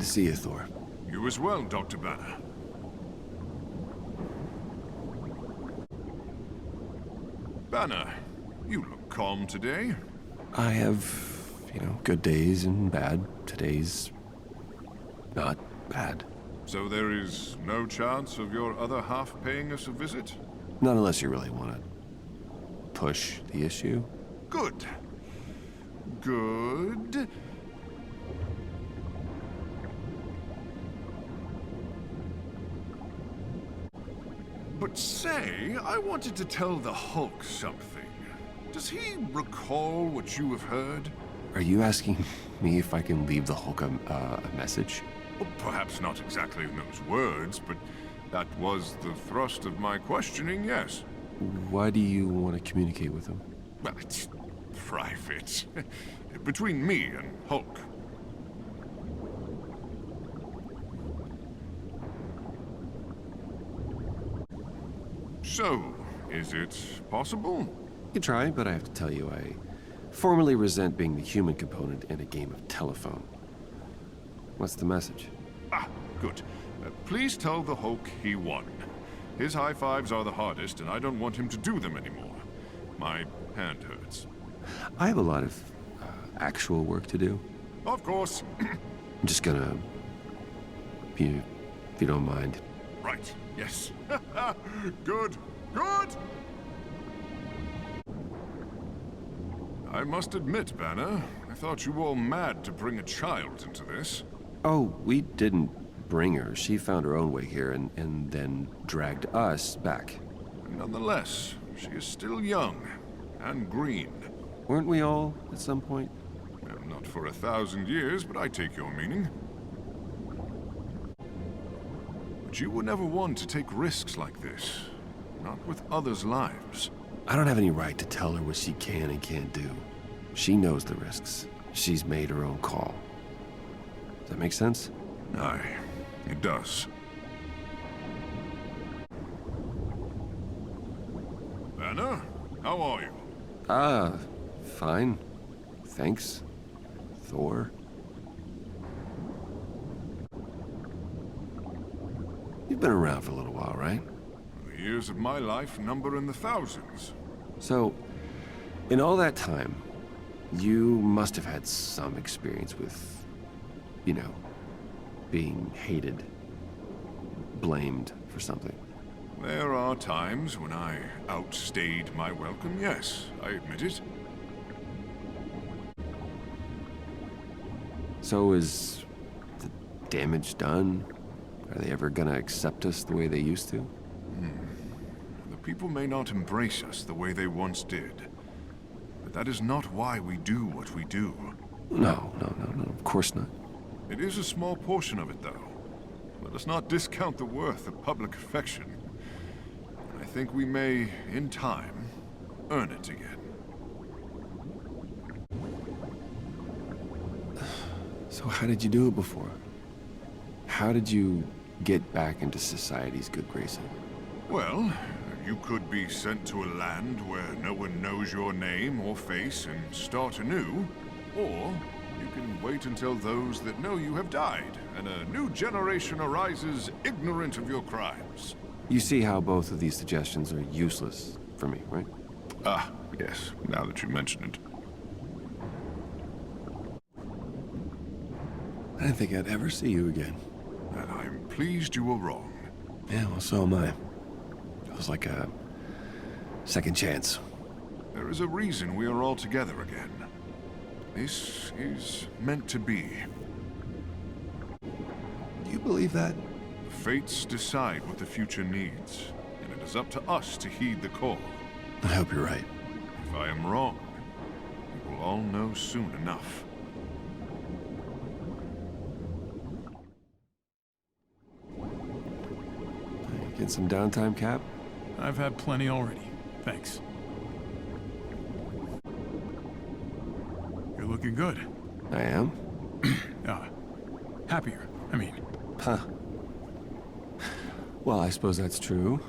Good to see you, Thor. You as well, Dr. Banner. Banner, you look calm today. I have, good days and bad. Today's not bad. So there is no chance of your other half paying us a visit? Not unless you really want to push the issue. Good. Good. But say, I wanted to tell the Hulk something. Does he recall what you have heard? Are you asking me if I can leave the Hulk a message? Well, perhaps not exactly in those words, but that was the thrust of my questioning, yes. Why do you want to communicate with him? Well, it's private. Between me and Hulk. So, is it possible? You can try, but I have to tell you, I formally resent being the human component in a game of telephone. What's the message? Ah, good. Please tell the Hulk he won. His high fives are the hardest, and I don't want him to do them anymore. My hand hurts. I have a lot of actual work to do. Of course. I'm just gonna... if you don't mind. Right, yes. Good, good! I must admit, Banner, I thought you were all mad to bring a child into this. Oh, we didn't bring her. She found her own way here and then dragged us back. Nonetheless, she is still young and green. Weren't we all at some point? Not for 1,000 years, but I take your meaning. But you were never one to take risks like this. Not with others' lives. I don't have any right to tell her what she can and can't do. She knows the risks. She's made her own call. Does that make sense? Aye, it does. Banner, how are you? Fine. Thanks. Thor. You've been around for a little while, right? The years of my life number in the thousands. So, in all that time, you must have had some experience with, being hated, blamed for something. There are times when I outstayed my welcome, yes, I admit it. So is the damage done? Are they ever gonna accept us the way they used to? The people may not embrace us the way they once did. But that is not why we do what we do. No, of course not. It is a small portion of it, though. Let us not discount the worth of public affection. I think we may, in time, earn it again. So how did you do it before? How did you get back into society's good graces? Well, you could be sent to a land where no one knows your name or face and start anew, or you can wait until those that know you have died, and a new generation arises ignorant of your crimes. You see how both of these suggestions are useless for me, right? Ah, yes, now that you mention it. I didn't think I'd ever see you again. And I'm pleased you were wrong. Yeah, well, so am I. It was like a second chance. There is a reason we are all together again. This is meant to be. Do you believe that? The fates decide what the future needs, and it is up to us to heed the call. I hope you're right. If I am wrong, we will all know soon enough. Get some downtime, Cap? I've had plenty already. Thanks. You're looking good. I am? Happier, I mean. Huh. Well, I suppose that's true.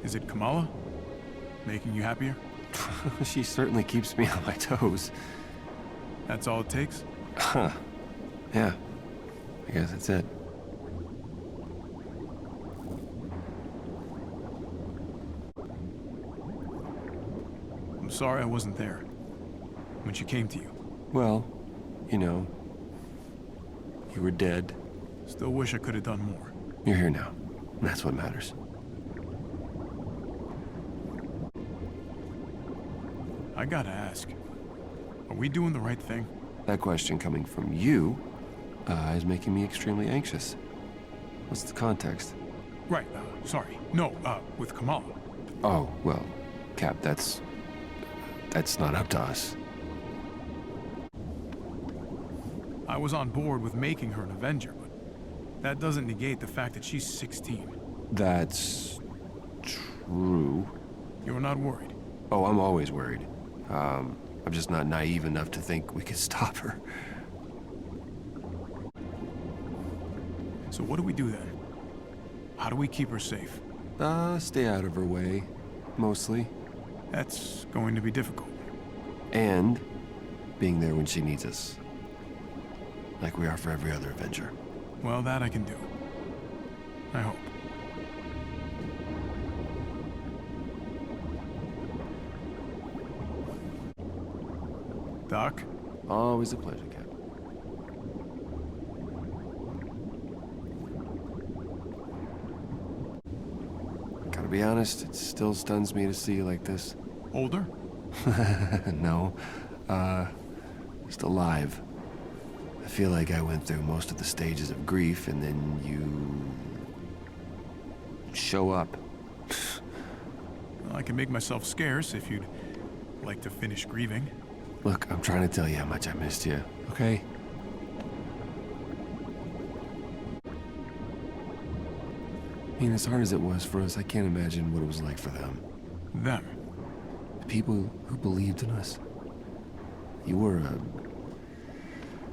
Is it Kamala? Making you happier? She certainly keeps me on my toes. That's all it takes? Huh. Yeah. I guess that's it. I'm sorry I wasn't there when she came to you. Well, you know, you were dead. Still wish I could have done more. You're here now. And that's what matters. I gotta ask, are we doing the right thing? That question coming from you is making me extremely anxious. What's the context? Right, sorry. No, with Kamala. Oh, well, Cap, that's not up to us. I was on board with making her an Avenger, but that doesn't negate the fact that she's 16. That's true. You're not worried? Oh, I'm always worried. I'm just not naive enough to think we could stop her. So what do we do then? How do we keep her safe? Stay out of her way, mostly. That's going to be difficult. And being there when she needs us. Like we are for every other Avenger. Well, that I can do. I hope. Doc? Always a pleasure, Cap. Gotta be honest, it still stuns me to see you like this. Older? No. Just alive. I feel like I went through most of the stages of grief, and then you show up. Well, I can make myself scarce if you'd like to finish grieving. Look, I'm trying to tell you how much I missed you, okay? I mean, as hard as it was for us, I can't imagine what it was like for them. Them? The people who believed in us. You were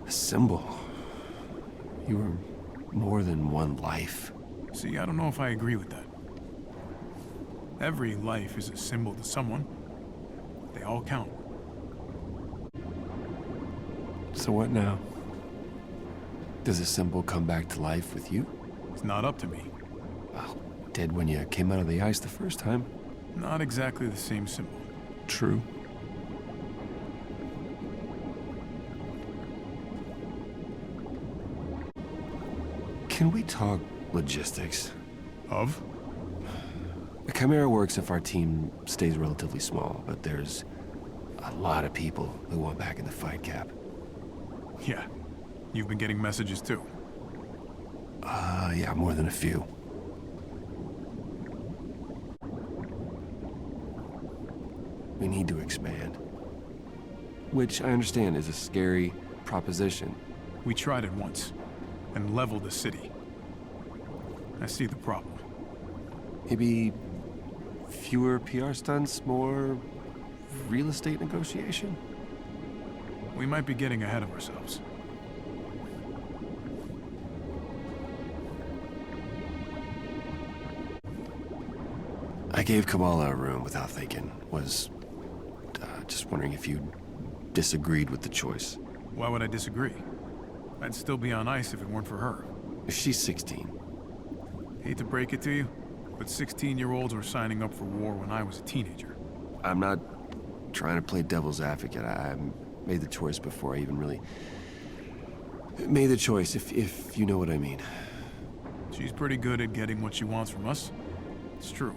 a symbol. You were more than one life. See, I don't know if I agree with that. Every life is a symbol to someone. They all count. So what now? Does a symbol come back to life with you? It's not up to me. Well, it did when you came out of the ice the first time. Not exactly the same symbol. True. Can we talk logistics? Of? The Chimera works if our team stays relatively small, but there's a lot of people who want back in the fight, Cap. Yeah. You've been getting messages too. Yeah, more than a few. We need to expand. Which I understand is a scary proposition. We tried it once, and leveled the city. I see the problem. Maybe fewer PR stunts, more real estate negotiation? We might be getting ahead of ourselves. I gave Kamala a room without thinking. Was just wondering if you disagreed with the choice. Why would I disagree? I'd still be on ice if it weren't for her. She's 16. Hate to break it to you, but 16-year-olds were signing up for war when I was a teenager. I'm not trying to play devil's advocate. I made the choice before I even really made the choice, if you know what I mean. She's pretty good at getting what she wants from us. It's true.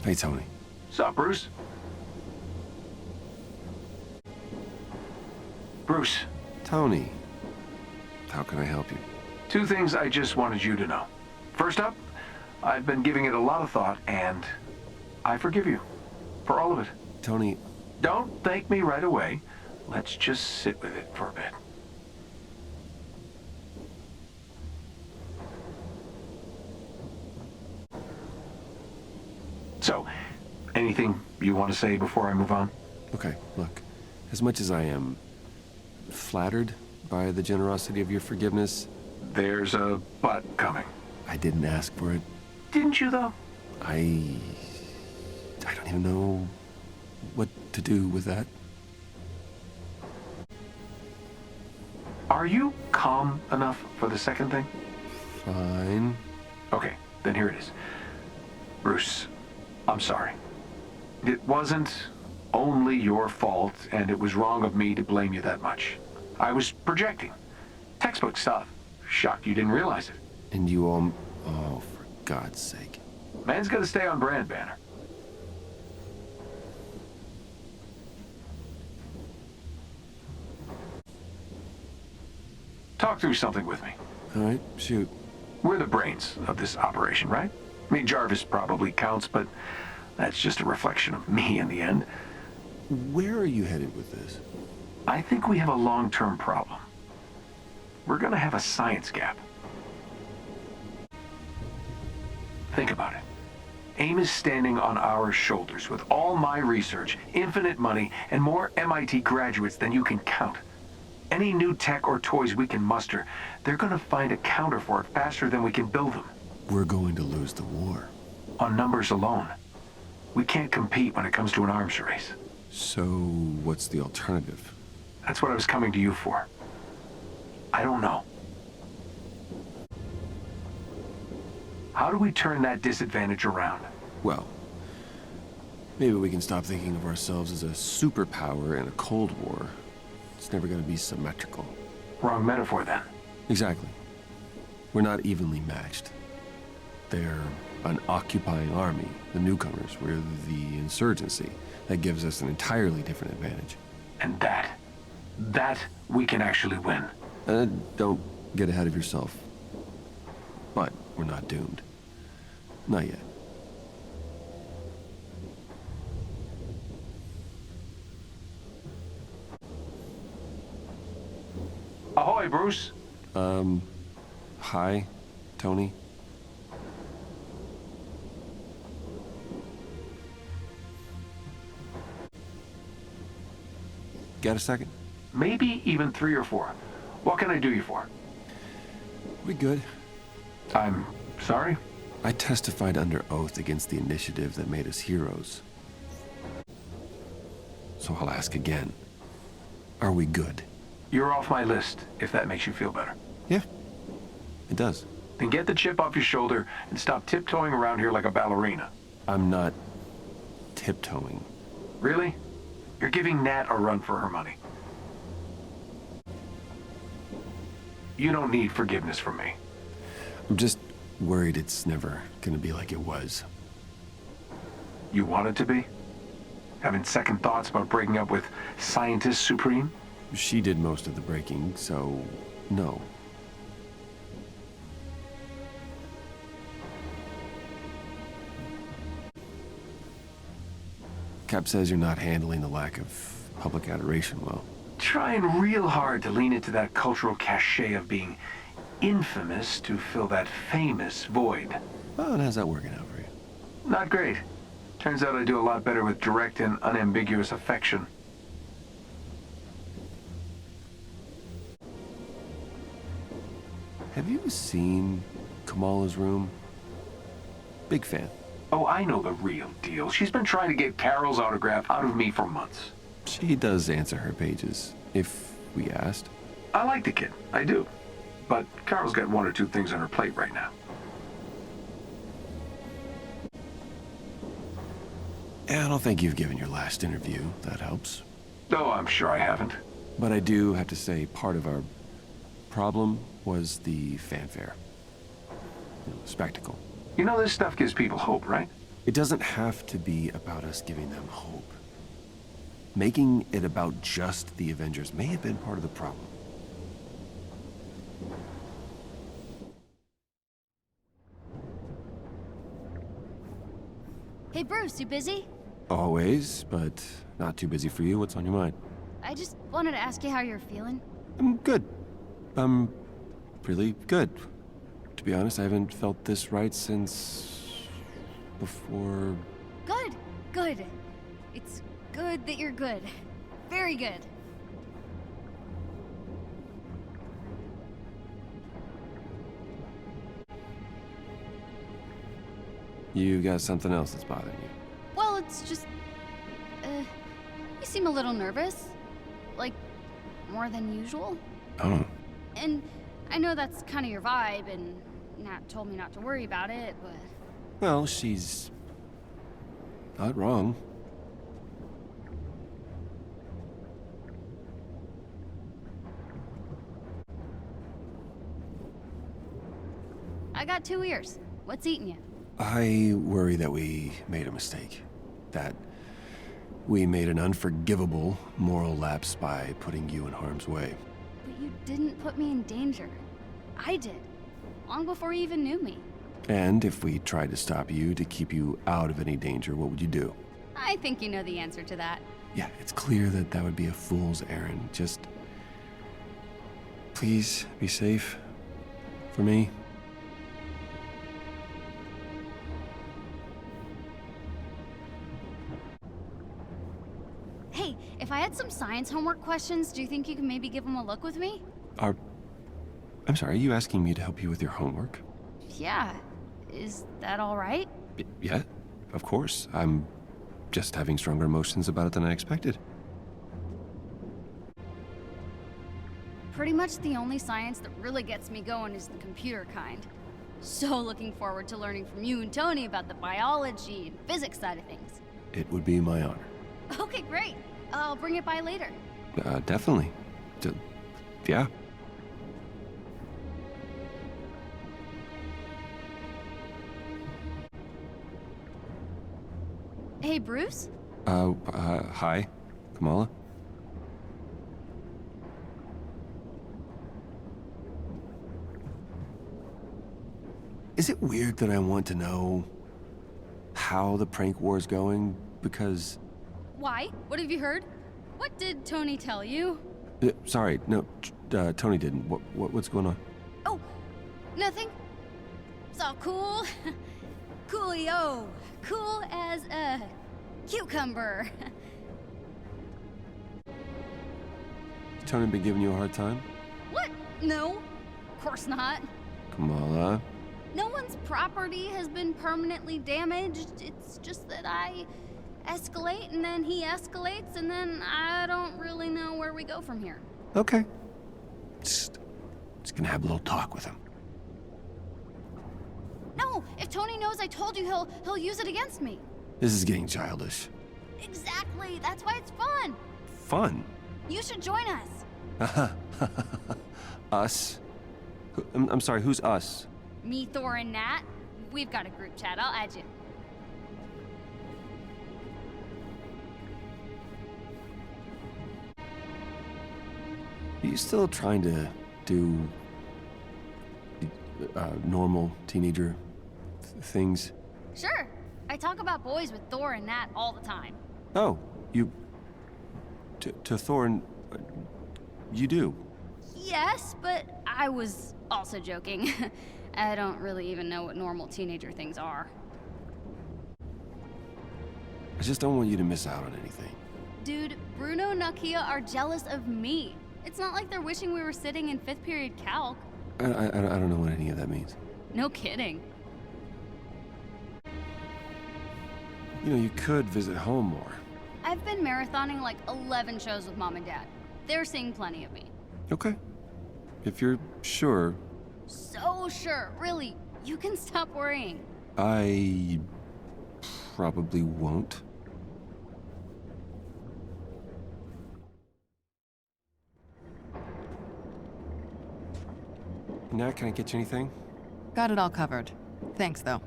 Hey, Tony. Sup, Bruce? Bruce, Tony. How can I help you? two things I just wanted you to know. First up, I've been giving it a lot of thought, and I forgive you for all of it. Tony, Don't thank me right away. Let's just sit with it for a bit. So, anything you want to say before I move on? okay, look. As much as I am flattered by the generosity of your forgiveness, There's a but coming. I didn't ask for it. Didn't you, though? I don't even know what to do with that. Are you calm enough for the second thing? Fine. Okay, then here it is. Bruce, I'm sorry. It wasn't only your fault, and it was wrong of me to blame you that much. I was projecting. Textbook stuff. Shocked you didn't realize it. And you all... Oh, for God's sake. Man's gotta stay on brand, Banner. Talk through something with me. All right, shoot. We're the brains of this operation, right? I mean, Jarvis probably counts, but that's just a reflection of me in the end. Where are you headed with this? I think we have a long-term problem. We're gonna have a science gap. Think about it. AIM is standing on our shoulders with all my research, infinite money, and more MIT graduates than you can count. Any new tech or toys we can muster, they're gonna find a counter for it faster than we can build them. We're going to lose the war. On numbers alone. We can't compete when it comes to an arms race. So, what's the alternative? That's what I was coming to you for. I don't know. How do we turn that disadvantage around? Well, maybe we can stop thinking of ourselves as a superpower in a Cold War. It's never going to be symmetrical. Wrong metaphor, then. Exactly. We're not evenly matched. They're an occupying army, the newcomers. We're the insurgency. That gives us an entirely different advantage. And that we can actually win. Don't get ahead of yourself. But we're not doomed. Not yet. Ahoy, Bruce. Hi, Tony. Got a second? Maybe even 3 or 4. What can I do you for? We good. I'm sorry? I testified under oath against the initiative that made us heroes. So I'll ask again. Are we good? You're off my list, if that makes you feel better. Yeah, it does. Then get the chip off your shoulder and stop tiptoeing around here like a ballerina. I'm not tiptoeing. Really? You're giving Nat a run for her money. You don't need forgiveness from me. I'm just worried it's never gonna be like it was. You want it to be? Having second thoughts about breaking up with Scientist Supreme? She did most of the breaking, so no. Cap says you're not handling the lack of public adoration well. Trying real hard to lean into that cultural cachet of being infamous to fill that famous void. Well, and how's that working out for you? Not great. Turns out I do a lot better with direct and unambiguous affection. Have you seen Kamala's room? Big fan. Oh, I know the real deal. She's been trying to get Carol's autograph out of me for months. She does answer her pages, if we asked. I like the kid. I do. But Carol's got 1 or 2 things on her plate right now. Yeah, I don't think you've given your last interview. That helps. Oh, I'm sure I haven't. But I do have to say part of our problem was the fanfare. Spectacle. You know, this stuff gives people hope, right? It doesn't have to be about us giving them hope. Making it about just the Avengers may have been part of the problem. Hey Bruce, you busy? Always, but not too busy for you. What's on your mind? I just wanted to ask you how you're feeling. I'm good. I'm really good. To be honest, I haven't felt this right since... before... Good, good. It's good that you're good. Very good. You got something else that's bothering you? Well, it's just... you seem a little nervous. Like, more than usual. Oh. And I know that's kind of your vibe, and Nat told me not to worry about it, but... Well, she's... not wrong. I got 2 ears. What's eating you? I worry that we made a mistake. That we made an unforgivable moral lapse by putting you in harm's way. But you didn't put me in danger. I did. Long before you even knew me. And if we tried to stop you to keep you out of any danger, what would you do? I think you know the answer to that. Yeah, it's clear that that would be a fool's errand. Just... please, be safe. For me. Hey, if I had some science homework questions, do you think you could maybe give them a look with me? I'm sorry, are you asking me to help you with your homework? Yeah. Is that all right? Yeah, of course. I'm just having stronger emotions about it than I expected. Pretty much the only science that really gets me going is the computer kind. So looking forward to learning from you and Tony about the biology and physics side of things. It would be my honor. Okay, great. I'll bring it by later. Definitely. Yeah. Hey, Bruce? Hi, Kamala? Is it weird that I want to know how the prank war is going? Because... Why? What have you heard? What did Tony tell you? Sorry, no, Tony didn't. What's going on? Oh, nothing. It's all cool. Coolio. Cool as a cucumber. Tony been giving you a hard time? What? No, of course not. Kamala? No one's property has been permanently damaged. It's just that I escalate and then he escalates and then I don't really know where we go from here. Okay. Just gonna have a little talk with him. No, if Tony knows I told you, he'll use it against me. This is getting childish. Exactly. That's why it's fun. Fun? You should join us. Us? I'm sorry, who's us? Me, Thor, and Nat. We've got a group chat. I'll add you. Are you still trying to do normal teenager things? Sure. I talk about boys with Thor and Nat all the time. Oh, you... To Thor and... you do? Yes, but I was also joking. I don't really even know what normal teenager things are. I just don't want you to miss out on anything. Dude, Bruno and Nakia are jealous of me. It's not like they're wishing we were sitting in 5th period calc. I don't know what any of that means. No kidding. You know, you could visit home more. I've been marathoning like 11 shows with Mom and Dad. They're seeing plenty of me. Okay. If you're sure. So sure, really. You can stop worrying. I probably won't. Nat, can I get you anything? Got it all covered. Thanks, though.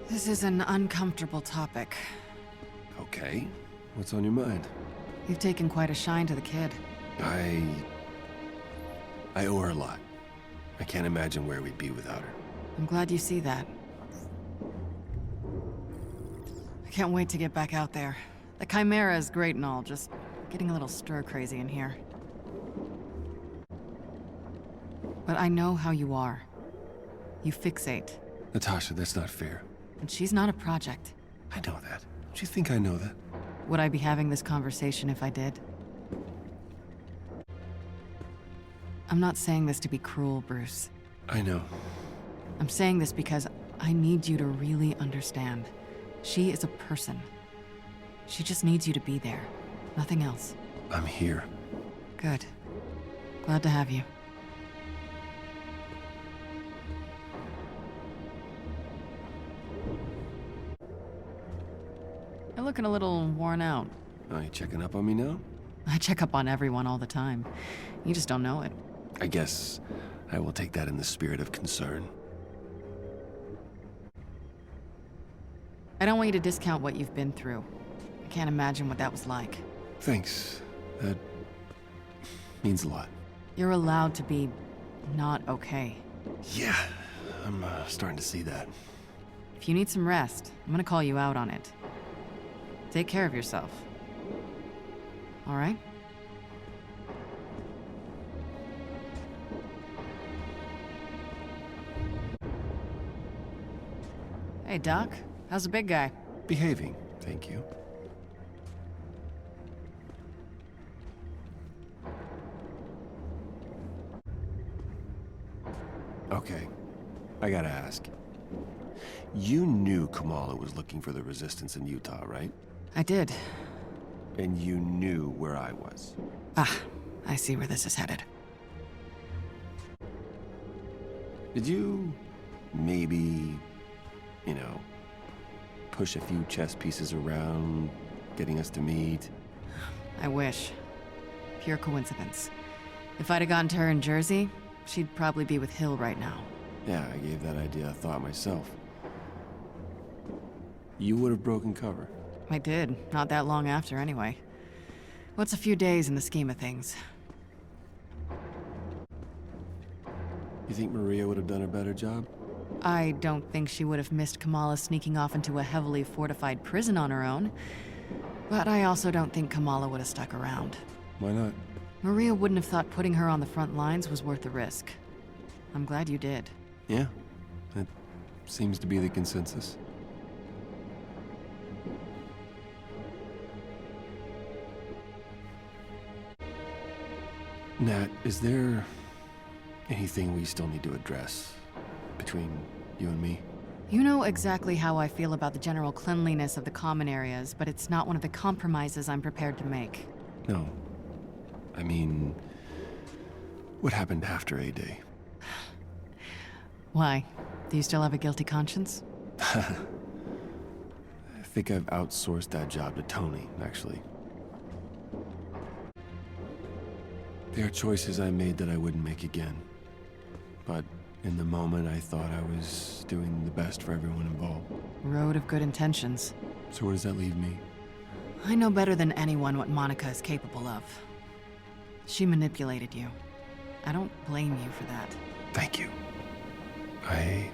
This is an uncomfortable topic. Okay. What's on your mind? You've taken quite a shine to the kid. I owe her a lot. I can't imagine where we'd be without her. I'm glad you see that. I can't wait to get back out there. The Chimera is great and all, just getting a little stir-crazy in here. But I know how you are. You fixate. Natasha, that's not fair. And she's not a project. I know that. Don't you think I know that? Would I be having this conversation if I did? I'm not saying this to be cruel, Bruce. I know. I'm saying this because I need you to really understand. She is a person. She just needs you to be there. Nothing else. I'm here. Good. Glad to have you. You're looking a little worn out. Are you checking up on me now? I check up on everyone all the time. You just don't know it. I guess I will take that in the spirit of concern. I don't want you to discount what you've been through. I can't imagine what that was like. Thanks. That means a lot. You're allowed to be not okay. Yeah, I'm starting to see that. If you need some rest, I'm gonna call you out on it. Take care of yourself. All right? Hey, Doc. How's the big guy? Behaving, thank you. Okay, I gotta ask. You knew Kamala was looking for the Resistance in Utah, right? I did. And you knew where I was. Ah, I see where this is headed. Did you maybe, push a few chess pieces around, getting us to meet? I wish. Pure coincidence. If I'd have gone to her in Jersey, she'd probably be with Hill right now. Yeah, I gave that idea a thought myself. You would have broken cover. I did. Not that long after, anyway. What's a few days in the scheme of things? You think Maria would have done a better job? I don't think she would have missed Kamala sneaking off into a heavily fortified prison on her own. But I also don't think Kamala would have stuck around. Why not? Maria wouldn't have thought putting her on the front lines was worth the risk. I'm glad you did. Yeah, that seems to be the consensus. Nat, is there anything we still need to address between you and me? You know exactly how I feel about the general cleanliness of the common areas, but it's not one of the compromises I'm prepared to make. No. I mean, what happened after A-Day? Why? Do you still have a guilty conscience? I think I've outsourced that job to Tony, actually. There are choices I made that I wouldn't make again. But in the moment, I thought I was doing the best for everyone involved. Road of good intentions. So where does that leave me? I know better than anyone what Monica is capable of. She manipulated you. I don't blame you for that. Thank you. I